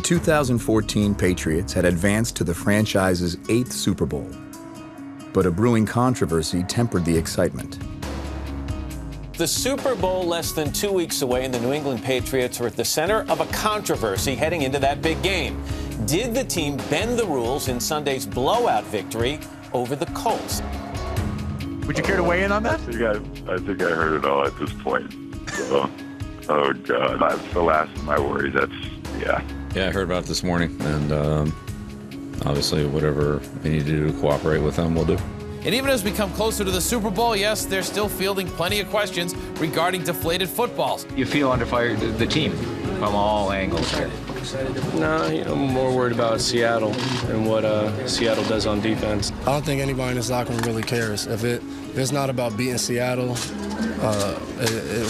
The 2014 Patriots had advanced to the franchise's 8th Super Bowl, but a brewing controversy tempered the excitement. The Super Bowl less than 2 weeks away, and the New England Patriots are at the center of a controversy heading into that big game. Did the team bend the rules in Sunday's blowout victory over the Colts? Would you care to weigh in on that? I think I heard it all at this point. So, oh, God. That's the last of my worries. Yeah, I heard about it this morning, and obviously whatever we need to do to cooperate with them, we'll do. And even as we come closer to the Super Bowl, yes, they're still fielding plenty of questions regarding deflated footballs. You feel under fire, the team, from all angles here. No, I'm more worried about Seattle and what Seattle does on defense. I don't think anybody in this locker room really cares. If it's not about beating Seattle,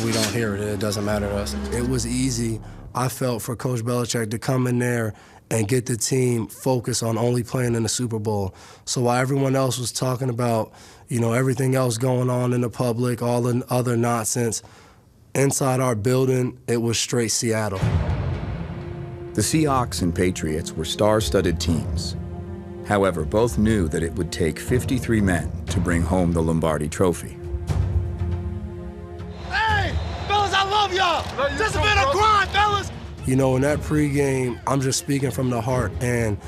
we don't hear it. It doesn't matter to us. It was easy, I felt, for Coach Belichick to come in there and get the team focused on only playing in the Super Bowl. So while everyone else was talking about, everything else going on in the public, all the other nonsense, inside our building, it was straight Seattle. The Seahawks and Patriots were star-studded teams. However, both knew that it would take 53 men to bring home the Lombardi Trophy. Hey, fellas, I love y'all. This has been a grind, fellas. In that pregame, I'm just speaking from the heart, and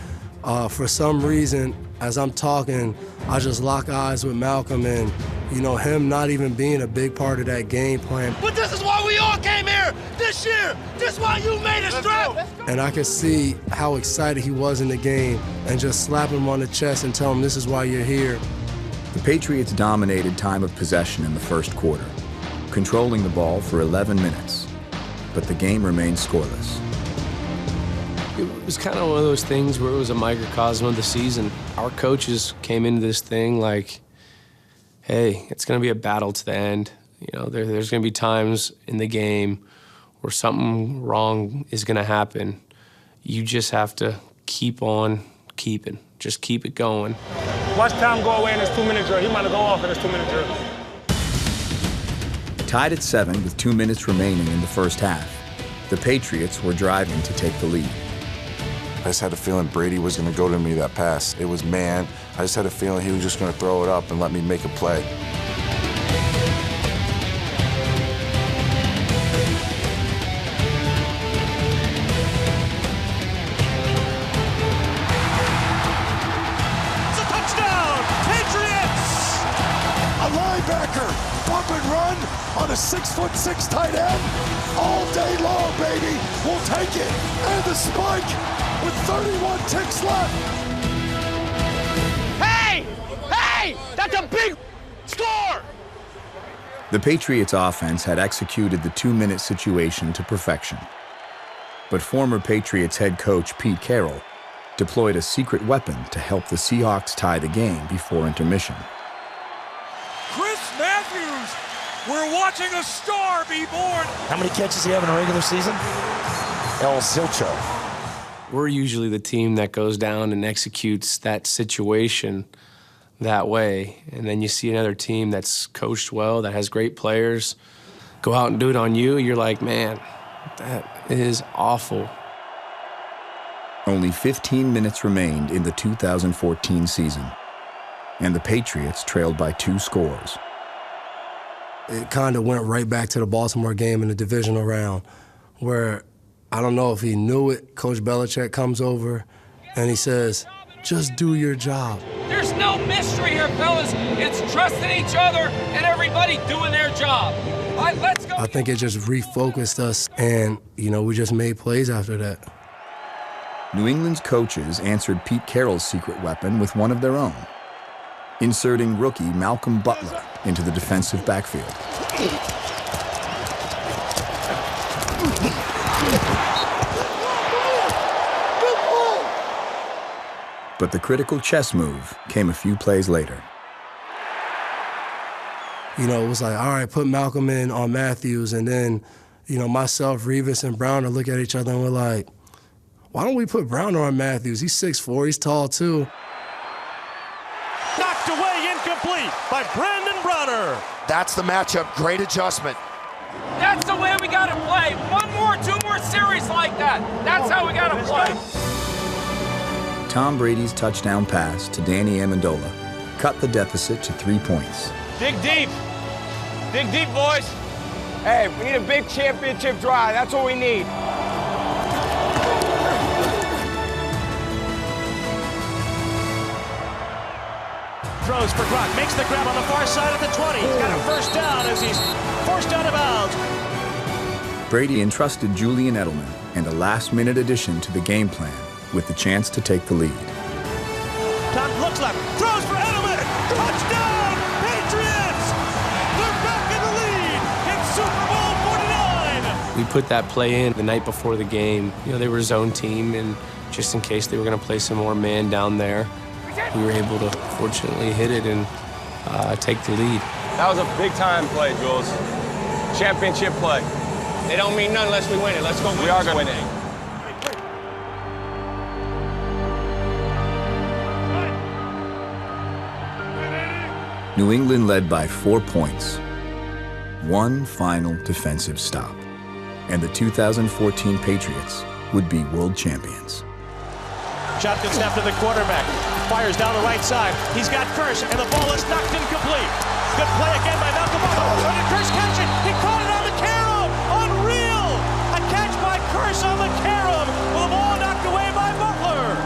for some reason, as I'm talking, I just lock eyes with Malcolm, and him not even being a big part of that game plan. But this is why we all came here this year. This is why you made us strap. And I could see how excited he was in the game, and just slap him on the chest and tell him this is why you're here. The Patriots dominated time of possession in the first quarter, controlling the ball for 11 minutes. But the game remained scoreless. It was kind of one of those things where it was a microcosm of the season. Our coaches came into this thing like, hey, it's going to be a battle to the end. There's going to be times in the game where something wrong is going to happen. You just have to keep on keeping. Just keep it going. Watch time go away in this 2-minute drill. He might have gone off in this 2-minute drill. Tied at 7 with 2 minutes remaining in the first half, the Patriots were driving to take the lead. I just had a feeling Brady was going to go to me that pass. It was man. I just had a feeling he was just going to throw it up and let me make a play. It's a touchdown, Patriots! A linebacker, bump and run on a 6'6" tight end. All day long, baby. We'll take it. And the spike with 31 ticks left. Hey, that's a big score! The Patriots offense had executed the 2-minute situation to perfection. But former Patriots head coach Pete Carroll deployed a secret weapon to help the Seahawks tie the game before intermission. Chris Matthews, we're watching a star be born. How many catches do you have in a regular season? El Silcho. We're usually the team that goes down and executes that situation that way. And then you see another team that's coached well, that has great players, go out and do it on you. You're like, man, that is awful. Only 15 minutes remained in the 2014 season, and the Patriots trailed by 2 scores. It kind of went right back to the Baltimore game in the divisional round, where I don't know if he knew it. Coach Belichick comes over and he says, just do your job. There's no mystery here, fellas. It's trusting each other and everybody doing their job. All right, let's go. I think it just refocused us, and, we just made plays after that. New England's coaches answered Pete Carroll's secret weapon with one of their own, inserting rookie Malcolm Butler into the defensive backfield. But the critical chess move came a few plays later. It was like, all right, put Malcolm in on Matthews, and then, myself, Revis, and Browner look at each other and we're like, why don't we put Browner on Matthews? He's 6'4", he's tall too. Knocked away, incomplete by Brandon Browner. That's the matchup. Great adjustment. That's the way we got to play. 1 more, 2 more series like that. That's how we got to play. Tom Brady's touchdown pass to Danny Amendola cut the deficit to 3 points. Dig deep. Dig deep, boys. Hey, we need a big championship drive. That's what we need. Throws for Gronk, makes the grab on the far side of the 20. He's got a first down as he's forced out of bounds. Brady entrusted Julian Edelman and a last-minute addition to the game plan with the chance to take the lead. Tom looks left, throws for Edelman. Touchdown, Patriots! They're back in the lead in Super Bowl 49. We put that play in the night before the game. You know, they were a zone team, and just in case they were going to play some more man down there, we were able to fortunately hit it and take the lead. That was a big-time play, Jules. Championship play. They don't mean none unless we win it. Let's go win it. We are going to win it. New England led by 4 points. One final defensive stop, and the 2014 Patriots would be world champions. Shotgun snap to the quarterback. Fires down the right side. He's got Curse, and the ball is knocked incomplete. Good play again by Malcolm Butler. How did Curse catch it? He caught it on the carom. Unreal! A catch by Curse on the carom. With the ball knocked away by Butler.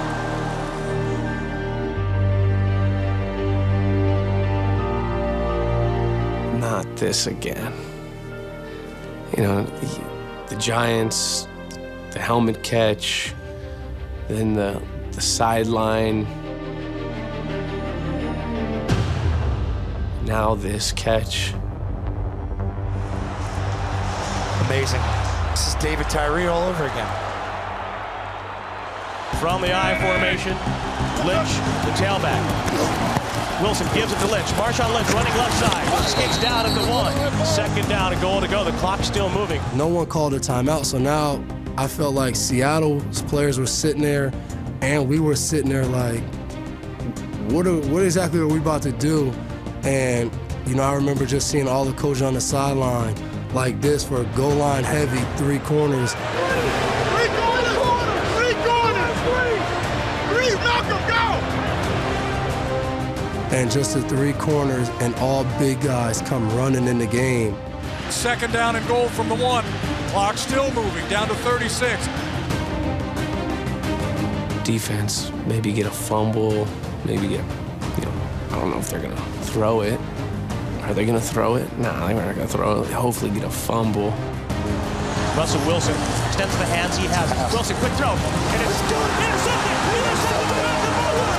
Not this again. You know, the Giants, the helmet catch, then the sideline. Now this catch. Amazing. This is David Tyree all over again. From the I formation, Lynch, the tailback. Wilson gives it to Lynch. Marshawn Lynch running left side. Skates down at the 1. 2nd down and goal to go. The clock's still moving. No one called a timeout, so now I felt like Seattle's players were sitting there, and we were sitting there like, what exactly are we about to do? And, you know, I remember just seeing all the coaches on the sideline like this for a goal line heavy 3 corners. 3 corners! 3 corners! 3! Malcolm, go! And just the 3 corners and all big guys come running in the game. 2nd down and goal from the 1. Clock still moving, down to 36. Defense, maybe get a fumble, maybe get, you know, I don't know if they're going to throw it. Are they going to throw it? Nah, they're not going to throw it. Hopefully get a fumble. Russell Wilson extends the hands he has. Wilson, quick throw. And it's intercepted. Intercepted by Malcolm Butler.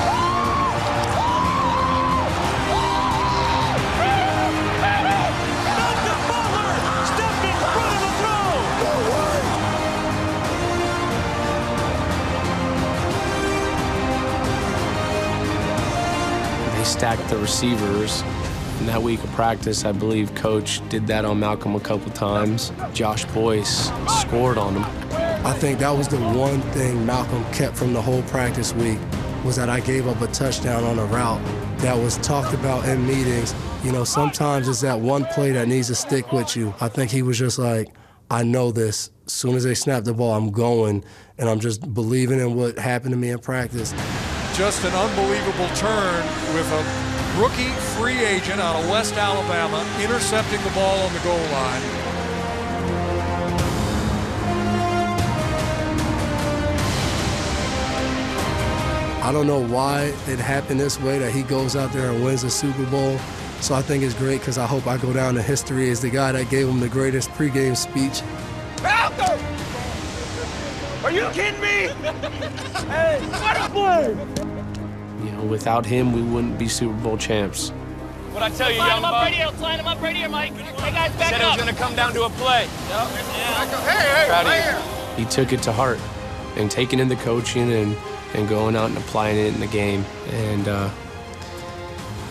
Malcolm Butler stepped in front of the throw. No way. They stacked the receivers. In that week of practice, I believe Coach did that on Malcolm a couple times. Josh Boyce scored on him. I think that was the one thing Malcolm kept from the whole practice week, was that I gave up a touchdown on a route that was talked about in meetings. You know, sometimes it's that one play that needs to stick with you. I think he was just like, I know this. As soon as they snap the ball, I'm going, and I'm just believing in what happened to me in practice. Just an unbelievable turn with a rookie free agent out of West Alabama intercepting the ball on the goal line. I don't know why it happened this way, that he goes out there and wins the Super Bowl. So I think it's great, because I hope I go down in history as the guy that gave him the greatest pregame speech. Malcolm! Are you kidding me? Hey, what a play! You know, without him, we wouldn't be Super Bowl champs. What I tell you, young buck? Line him up right here, Mike. Hey, guys, back Said it was going to come down to a play. Hey, Proud of right you. here. He took it to heart and taking in the coaching and going out and applying it in the game. And,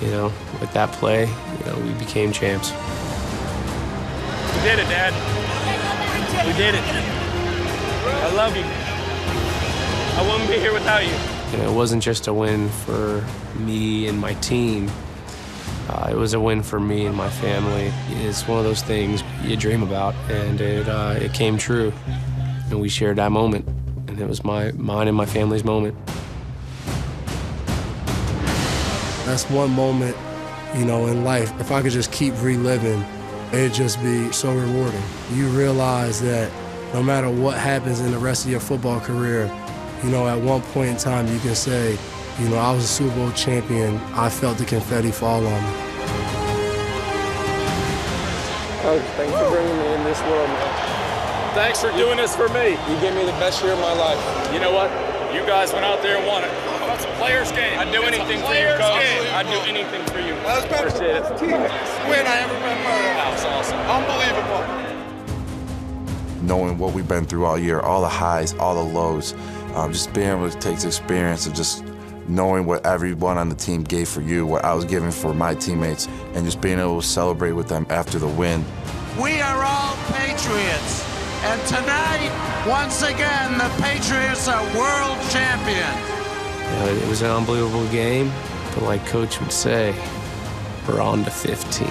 you know, with that play, you know, we became champs. We did it, Dad. We did it. I love you. I wouldn't be here without you. You know, it wasn't just a win for me and my team. It was a win for me and my family. It's one of those things you dream about, and it came true. And we shared that moment, and it was mine and my family's moment. That's one moment, you know, in life. If I could just keep reliving, it'd just be so rewarding. You realize that no matter what happens in the rest of your football career, you know, at one point in time you can say, you know, I was a Super Bowl champion. I felt the confetti fall on me. Coach, thanks for bringing me in this world, man. Thanks for doing this for me. You gave me the best year of my life. You know what? You guys went out there and won it. It's a player's game. I'd do anything for you, Coach. I'd do anything for you. That was better win I ever been part of. That was awesome. Unbelievable. Knowing what we've been through all year, all the highs, all the lows, just being able to take the experience of just knowing what everyone on the team gave for you, what I was giving for my teammates, and just being able to celebrate with them after the win. We are all Patriots, and tonight, once again, the Patriots are world champions. You know, it was an unbelievable game, but like Coach would say, we're on to 15.